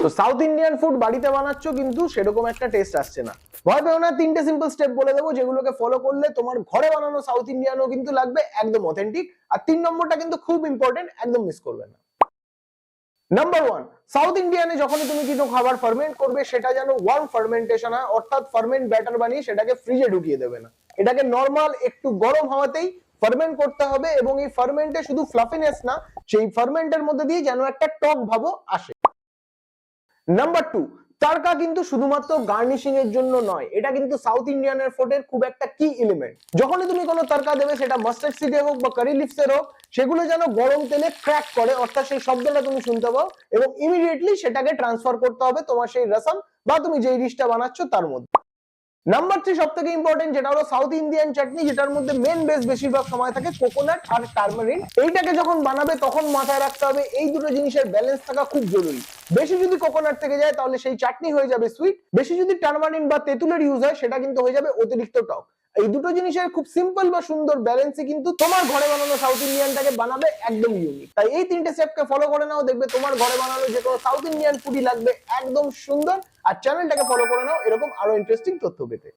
তো south Indian food বাড়িতে বানাচ্ছ কিন্তু সেরকম একটা টেস্ট আসছে না। ভয় পেও না, তিনটে সিম্পল স্টেপ বলে দেবো যেগুলোকে ফলো করলে তোমার ঘরে বানানো সাউথ ইন্ডিয়ানও কিন্তু লাগবে একদম অথেন্টিক। আর 3 নম্বরটা কিন্তু খুব ইম্পর্টেন্ট, একদম মিস করবে না। নাম্বার 1, সাউথ ইন্ডিয়ানে যখনই তুমি কোনো খাবার ফার্মেন্ট করবে সেটা যেন ওয়ার্ম ফার্মেন্টেশন হয়, অর্থাৎ ফার্মেন্ট ব্যাটার বানিয়ে সেটাকে ফ্রিজে ঢুকিয়ে দেবে না। এটাকে নরমাল একটু গরম হাওয়াতেই ফার্মেন্ট করতে হবে, এবং এই ফার্মেন্টে শুধু ফ্লাফিনেস না, সেই ফার্মেন্টের মধ্যে দিয়ে যেন একটা টক ভাবও আসে। নাম্বার 2, তারকা কিন্তু শুধুমাত্র গার্নিশিং এর জন্য নয়, এটা কিন্তু সাউথ ইন্ডিয়ানের ফুডের খুব একটা কি এলিমেন্ট। যখনই তুমি কোনো তরকা দেবে, সেটা মাস্টার্ড সিডে হোক বা কারি লিভসের হোক, সেগুলো যেন গরম তেলে ক্র্যাক করে, অর্থাৎ সেই শব্দটা তুমি শুনতে পাও, এবং ইমিডিয়েটলি সেটাকে ট্রান্সফার করতে হবে তোমার সেই রসম বা তুমি যেই ডিশটা বানাচ্ছ তার মধ্যে। নাম্বার 3 সব থেকে ইম্পর্টেন্ট, যেটা হলো সাউথ ইন্ডিয়ান চাটনি, যেটার মধ্যে মেন বেস বেশিরভাগ সময় থাকে কোকোনাট আর টারমারিন। এইটাকে যখন বানাবে তখন মাথায় রাখতে হবে এই দুটো জিনিসের ব্যালেন্স থাকা খুব জরুরি। বেশি যদি কোকোনাট থেকে যায় তাহলে সেই চাটনি হয়ে যাবে সুইট, বেশি যদি টারমারিন বা তেঁতুলের ইউজ হয় সেটা কিন্তু হয়ে যাবে অতিরিক্ত টক। এই দুটো জিনিসের খুব সিম্পল বা সুন্দর ব্যালেন্সই কিন্তু তোমার ঘরে বানানো সাউথ ইন্ডিয়ানটাকে বানাবে একদম ইউনিক। তাই এই তিনটে স্টেপকে ফলো করে নাও, দেখবে তোমার ঘরে বানানো যে কোনো সাউথ ইন্ডিয়ান ফুডই লাগবে একদম সুন্দর। আর চ্যানেলটাকে ফলো করে নাও এরকম আরো ইন্টারেস্টিং তথ্য পেতে।